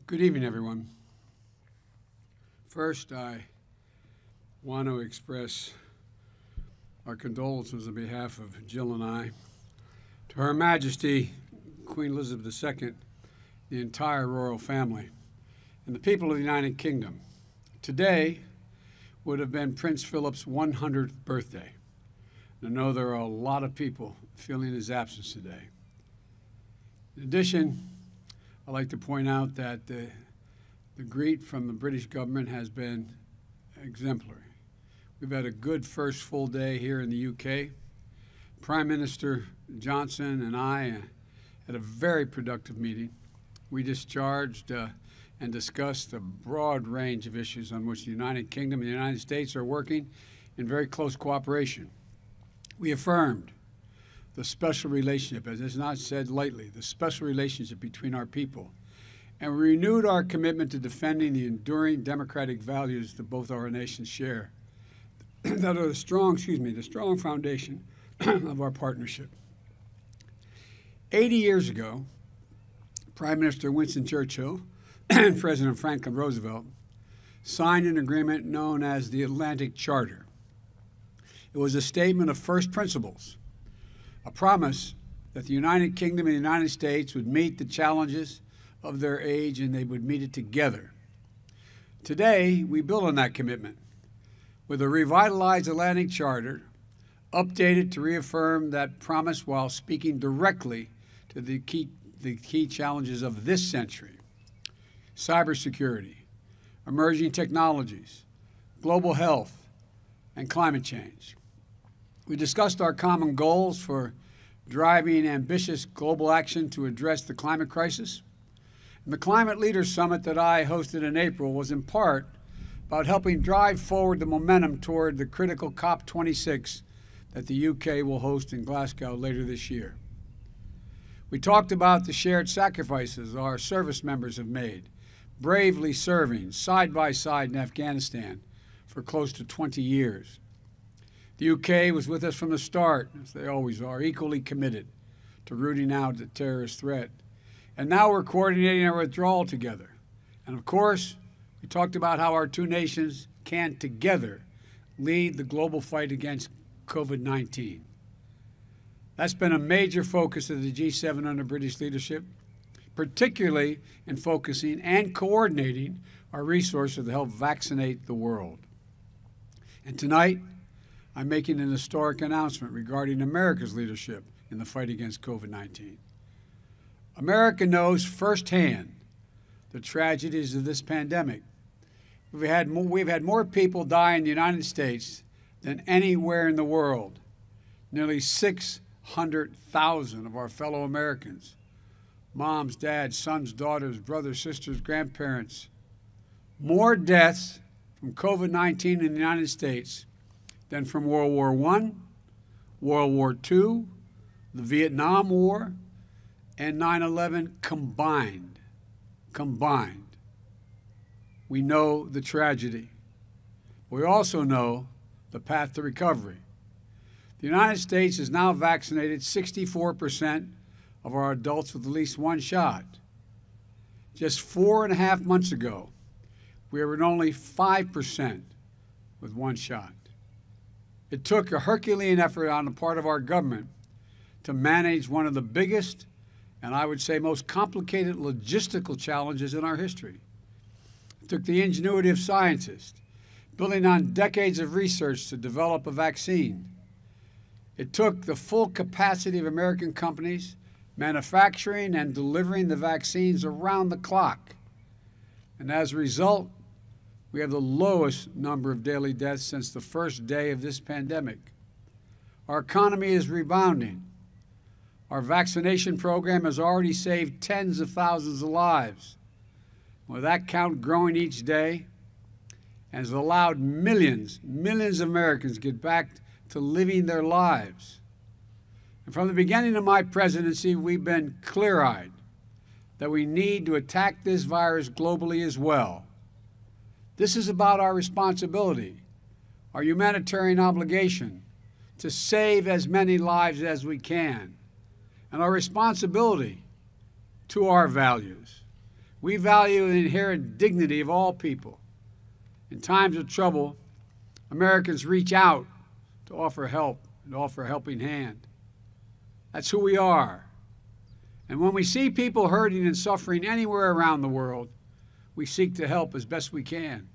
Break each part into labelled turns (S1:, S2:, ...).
S1: Good evening, everyone. First, I want to express our condolences on behalf of Jill and I to Her Majesty Queen Elizabeth II, the entire royal family, and the people of the United Kingdom. Today would have been Prince Philip's 100th birthday. And I know there are a lot of people feeling his absence today. In addition, I'd like to point out that the greet from the British government has been exemplary. We've had a good first full day here in the UK. Prime Minister Johnson and I had a very productive meeting. We discharged and discussed a broad range of issues on which the United Kingdom and the United States are working in very close cooperation. We affirmed the special relationship, as is not said lightly, the special relationship between our people. And we renewed our commitment to defending the enduring democratic values that both our nations share, that are the strong foundation of our partnership. 80 years ago, Prime Minister Winston Churchill and President Franklin Roosevelt signed an agreement known as the Atlantic Charter. It was a statement of first principles, a promise that the United Kingdom and the United States would meet the challenges of their age and they would meet it together. Today, we build on that commitment with a revitalized Atlantic Charter, updated to reaffirm that promise while speaking directly to the key challenges of this century: cybersecurity, emerging technologies, global health, and climate change. We discussed our common goals for driving ambitious global action to address the climate crisis. And the Climate Leaders Summit that I hosted in April was in part about helping drive forward the momentum toward the critical COP26 that the UK will host in Glasgow later this year. We talked about the shared sacrifices our service members have made, bravely serving side by side in Afghanistan for close to 20 years. The UK was with us from the start, as they always are, equally committed to rooting out the terrorist threat. And now we're coordinating our withdrawal together. And of course, we talked about how our two nations can together lead the global fight against COVID-19. That's been a major focus of the G7 under British leadership, particularly in focusing and coordinating our resources to help vaccinate the world. And tonight, I'm making an historic announcement regarding America's leadership in the fight against COVID-19. America knows firsthand the tragedies of this pandemic. We've had more people die in the United States than anywhere in the world. Nearly 600,000 of our fellow Americans, moms, dads, sons, daughters, brothers, sisters, grandparents, more deaths from COVID-19 in the United States than from World War I, World War II, the Vietnam War, and 9/11 combined. We know the tragedy. We also know the path to recovery. The United States has now vaccinated 64% of our adults with at least one shot. Just 4.5 months ago, we were at only 5% with one shot. It took a Herculean effort on the part of our government to manage one of the biggest and I would say most complicated logistical challenges in our history. It took the ingenuity of scientists, building on decades of research to develop a vaccine. It took the full capacity of American companies manufacturing and delivering the vaccines around the clock. And as a result, we have the lowest number of daily deaths since the first day of this pandemic. Our economy is rebounding. Our vaccination program has already saved tens of thousands of lives, with that count growing each day, and has allowed millions of Americans get back to living their lives. And from the beginning of my presidency, we've been clear-eyed that we need to attack this virus globally as well. This is about our responsibility, our humanitarian obligation to save as many lives as we can, and our responsibility to our values. We value the inherent dignity of all people. In times of trouble, Americans reach out to offer help and offer a helping hand. That's who we are. And when we see people hurting and suffering anywhere around the world, we seek to help as best we can.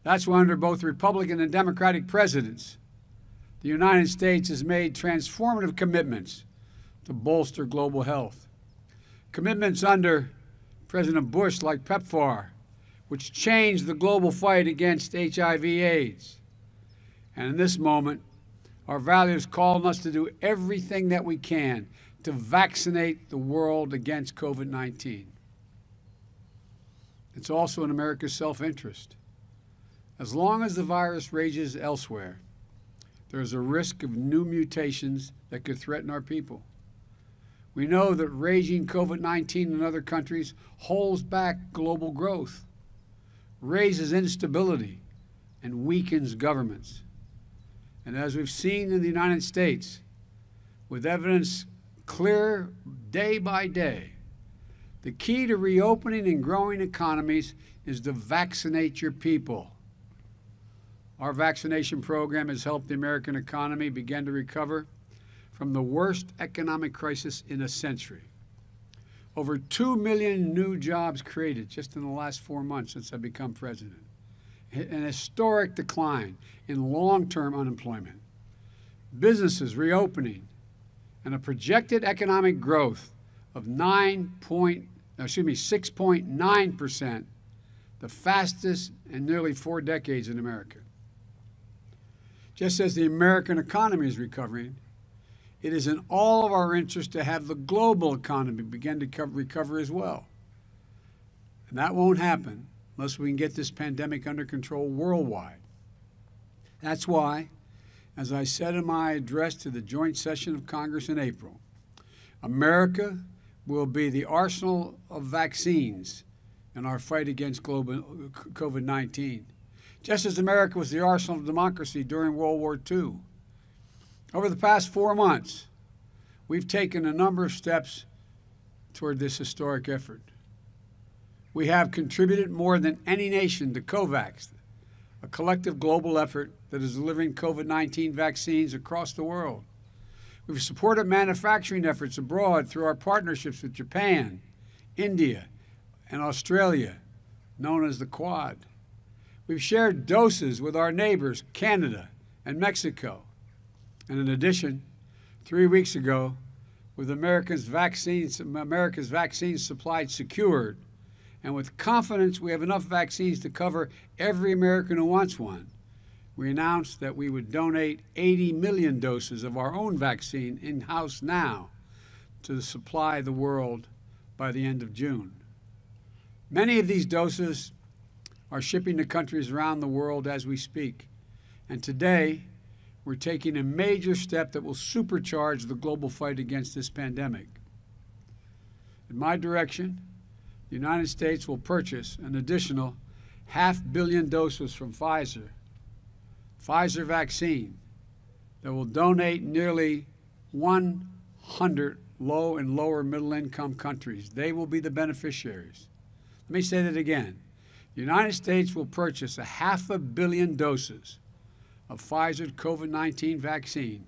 S1: That's why under both Republican and Democratic presidents, the United States has made transformative commitments to bolster global health. Commitments under President Bush, like PEPFAR, which changed the global fight against HIV/AIDS. And in this moment, our values call on us to do everything that we can to vaccinate the world against COVID-19. It's also in America's self-interest. As long as the virus rages elsewhere, there is a risk of new mutations that could threaten our people. We know that raging COVID-19 in other countries holds back global growth, raises instability, and weakens governments. And as we've seen in the United States, with evidence clear day by day, the key to reopening and growing economies is to vaccinate your people. Our vaccination program has helped the American economy begin to recover from the worst economic crisis in a century. Over 2 million new jobs created just in the last 4 months since I've become president. An historic decline in long-term unemployment, businesses reopening, and a projected economic growth of 6.9%, the fastest in nearly 4 decades in America. Just as the American economy is recovering, it is in all of our interest to have the global economy begin to recover as well. And that won't happen unless we can get this pandemic under control worldwide. That's why, as I said in my address to the joint session of Congress in April, America will be the arsenal of vaccines in our fight against COVID-19, just as America was the arsenal of democracy during World War II. Over the past 4 months, we've taken a number of steps toward this historic effort. We have contributed more than any nation to COVAX, a collective global effort that is delivering COVID-19 vaccines across the world. We've supported manufacturing efforts abroad through our partnerships with Japan, India, and Australia, known as the Quad. We've shared doses with our neighbors, Canada and Mexico. And in addition, 3 weeks ago, with America's vaccines supplied secured, and with confidence we have enough vaccines to cover every American who wants one, we announced that we would donate 80 million doses of our own vaccine in-house now to supply the world by the end of June. Many of these doses are shipping to countries around the world as we speak. And today, we're taking a major step that will supercharge the global fight against this pandemic. In my direction, the United States will purchase an additional 500 million doses from Pfizer vaccine, that will donate nearly 100 low and lower middle income countries. They will be the beneficiaries. Let me say that again. The United States will purchase 500 million doses of Pfizer's COVID-19 vaccine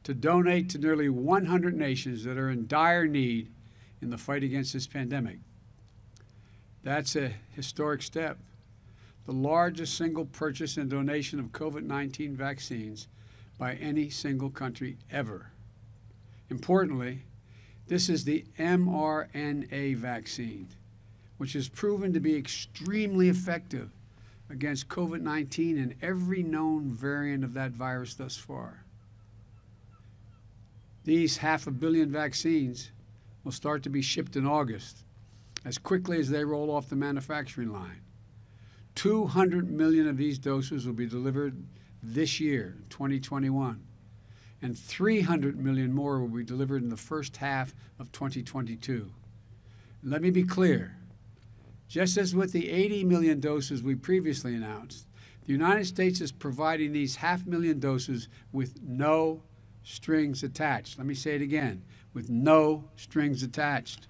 S1: to donate to nearly 100 nations that are in dire need in the fight against this pandemic. That's a historic step, the largest single purchase and donation of COVID-19 vaccines by any single country ever. Importantly, this is the mRNA vaccine, which has proven to be extremely effective against COVID-19 and every known variant of that virus thus far. These 500 million vaccines will start to be shipped in August, as quickly as they roll off the manufacturing line. 200 million of these doses will be delivered this year, 2021, and 300 million more will be delivered in the first half of 2022. Let me be clear. Just as with the 80 million doses we previously announced, the United States is providing these 500,000 doses with no strings attached. Let me say it again, with no strings attached.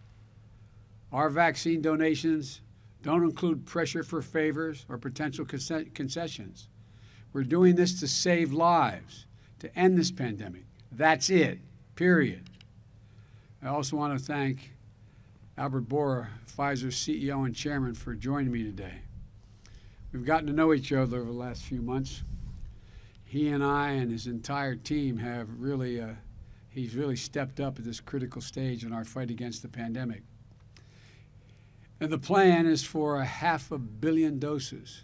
S1: Our vaccine donations don't include pressure for favors or potential concessions. We're doing this to save lives, to end this pandemic. That's it, period. I also want to thank Albert Bourla, Pfizer's CEO and chairman, for joining me today. We've gotten to know each other over the last few months. He and I and his entire team have really, he's really stepped up at this critical stage in our fight against the pandemic. And the plan is for 500 million doses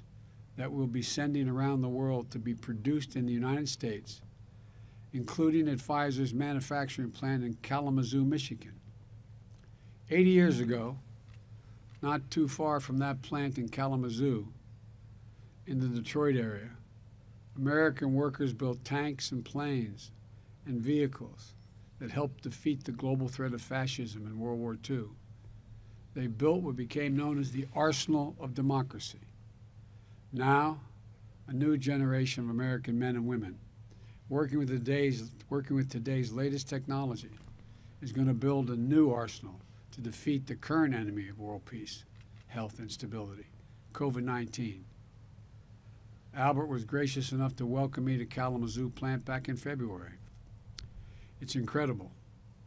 S1: that we'll be sending around the world to be produced in the United States, including at Pfizer's manufacturing plant in Kalamazoo, Michigan. 80 years ago, not too far from that plant in Kalamazoo, in the Detroit area, American workers built tanks and planes and vehicles that helped defeat the global threat of fascism in World War II. They built what became known as the arsenal of democracy. Now, a new generation of American men and women, working with today's latest technology, is going to build a new arsenal to defeat the current enemy of world peace, health, and stability, COVID-19. Albert was gracious enough to welcome me to Kalamazoo plant back in February. It's incredible,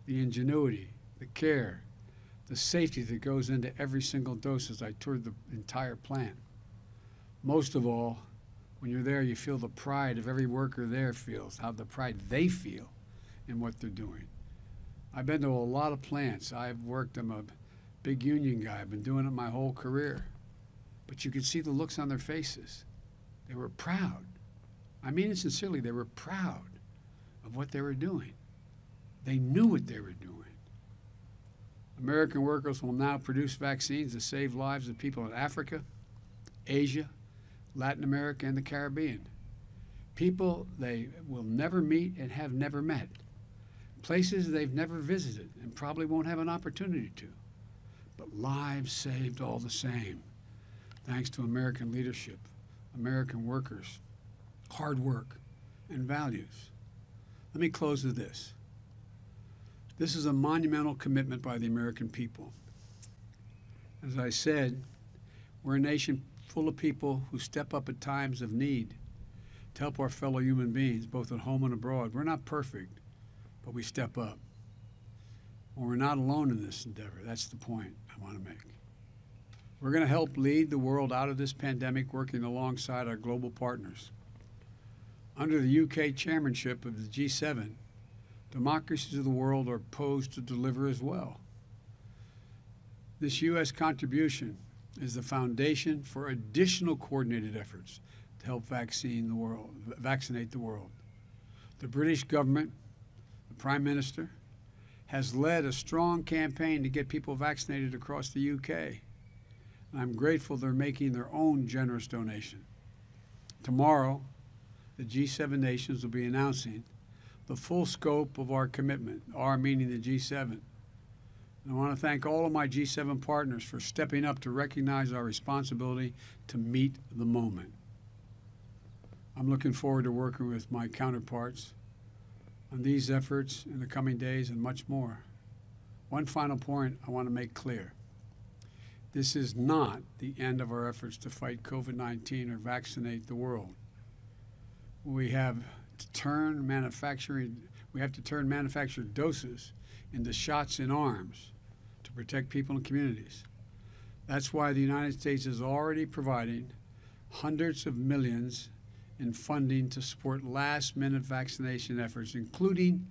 S1: the ingenuity, the care, the safety that goes into every single dose as I toured the entire plant. Most of all, when you're there, you feel the pride of every worker there feels, how the pride they feel in what they're doing. I've been to a lot of plants. I've worked, I'm a big union guy. I've been doing it my whole career. But you could see the looks on their faces. They were proud. I mean it sincerely, they were proud of what they were doing. They knew what they were doing. American workers will now produce vaccines to save lives of people in Africa, Asia, Latin America, and the Caribbean. People they will never meet and have never met. Places they've never visited and probably won't have an opportunity to. But lives saved all the same, thanks to American leadership, American workers, hard work, and values. Let me close with this. This is a monumental commitment by the American people. As I said, we're a nation full of people who step up at times of need to help our fellow human beings, both at home and abroad. We're not perfect, but we step up. Well, we're not alone in this endeavor. That's the point I want to make. We're going to help lead the world out of this pandemic, working alongside our global partners. Under the UK chairmanship of the G7, democracies of the world are posed to deliver as well. This U.S. contribution is the foundation for additional coordinated efforts to help vaccinate the world. The British government, the Prime Minister, has led a strong campaign to get people vaccinated across the UK. And I'm grateful they're making their own generous donation. Tomorrow, the G7 nations will be announcing the full scope of our commitment, our meaning the G7. And I want to thank all of my G7 partners for stepping up to recognize our responsibility to meet the moment. I'm looking forward to working with my counterparts on these efforts in the coming days and much more. One final point I want to make clear. This is not the end of our efforts to fight COVID-19 or vaccinate the world. We have to turn manufactured doses into shots in arms to protect people and communities. That's why the United States is already providing hundreds of millions in funding to support last-minute vaccination efforts, including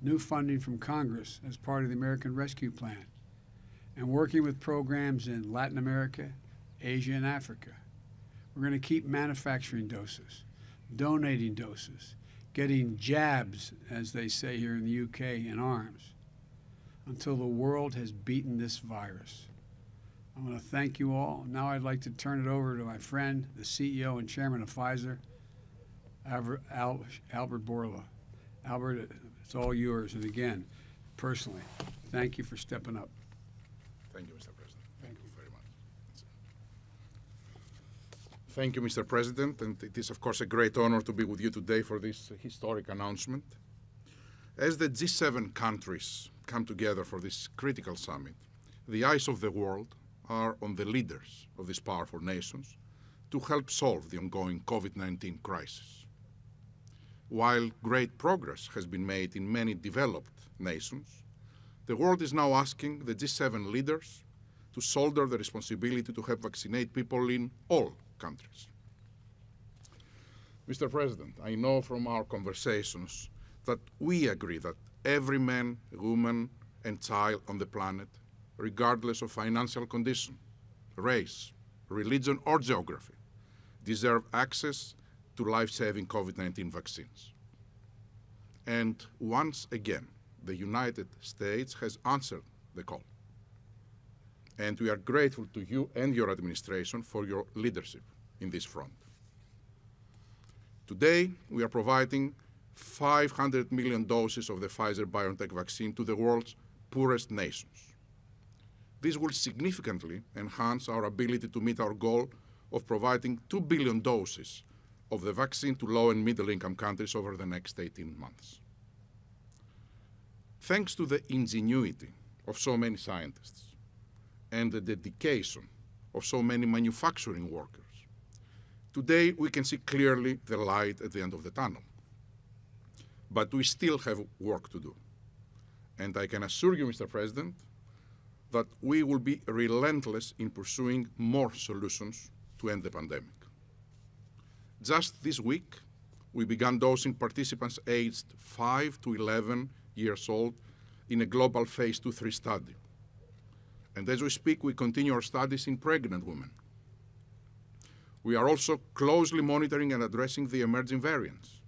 S1: new funding from Congress as part of the American Rescue Plan, and working with programs in Latin America, Asia, and Africa. We're going to keep manufacturing doses, donating doses, getting jabs, as they say here in the UK, in arms, until the world has beaten this virus. I want to thank you all. Now I'd like to turn it over to my friend, the CEO and chairman of Pfizer, Albert Bourla. Albert, it's all yours. And again, personally, thank you for stepping up.
S2: Thank you, Mr. President.
S1: Thank you
S2: very much. Thank you, Mr. President, and it is, of course, a great honor to be with you today for this historic announcement. As the G7 countries come together for this critical summit, the eyes of the world are on the leaders of these powerful nations to help solve the ongoing COVID-19 crisis. While great progress has been made in many developed nations, the world is now asking the G7 leaders to shoulder the responsibility to help vaccinate people in all countries. Mr. President, I know from our conversations that we agree that every man, woman, and child on the planet, regardless of financial condition, race, religion, or geography, deserve access to life-saving COVID-19 vaccines. And once again, the United States has answered the call. And we are grateful to you and your administration for your leadership in this front. Today, we are providing 500 million doses of the Pfizer-BioNTech vaccine to the world's poorest nations. This will significantly enhance our ability to meet our goal of providing 2 billion doses of the vaccine to low and middle-income countries over the next 18 months. Thanks to the ingenuity of so many scientists and the dedication of so many manufacturing workers, today we can see clearly the light at the end of the tunnel. But we still have work to do. And I can assure you, Mr. President, that we will be relentless in pursuing more solutions to end the pandemic. Just this week, we began dosing participants aged 5 to 11 years old in a global phase 2-3 study. And as we speak, we continue our studies in pregnant women. We are also closely monitoring and addressing the emerging variants.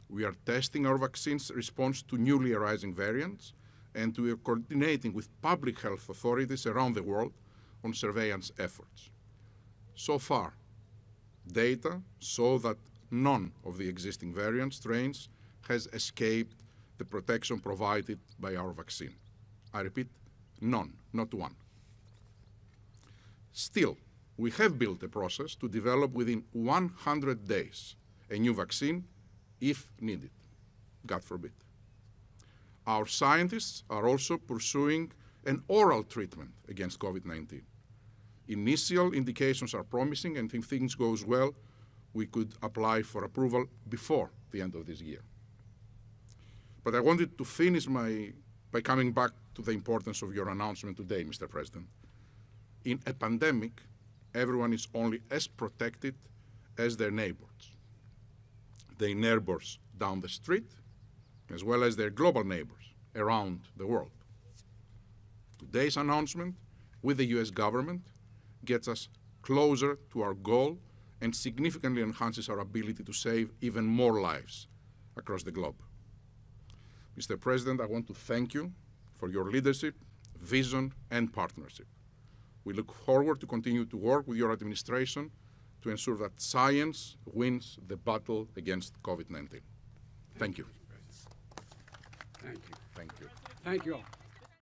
S2: We are testing our vaccine's response to newly arising variants, and we are coordinating with public health authorities around the world on surveillance efforts. So far, data show that none of the existing variant strains has escaped the protection provided by our vaccine. I repeat, none, not one. Still, we have built a process to develop within 100 days a new vaccine if needed, God forbid. Our scientists are also pursuing an oral treatment against COVID-19. Initial indications are promising, and if things go well, we could apply for approval before the end of this year. But I wanted to finish by coming back to the importance of your announcement today, Mr. President. In a pandemic, everyone is only as protected as their neighbors. Their neighbors down the street, as well as their global neighbors around the world. Today's announcement with the US government gets us closer to our goal and significantly enhances our ability to save even more lives across the globe. Mr. President, I want to thank you for your leadership, vision, and partnership. We look forward to continue to work with your administration to ensure that science wins the battle against COVID-19. Thank you.
S1: Thank you.
S2: Thank you.
S1: Thank you all.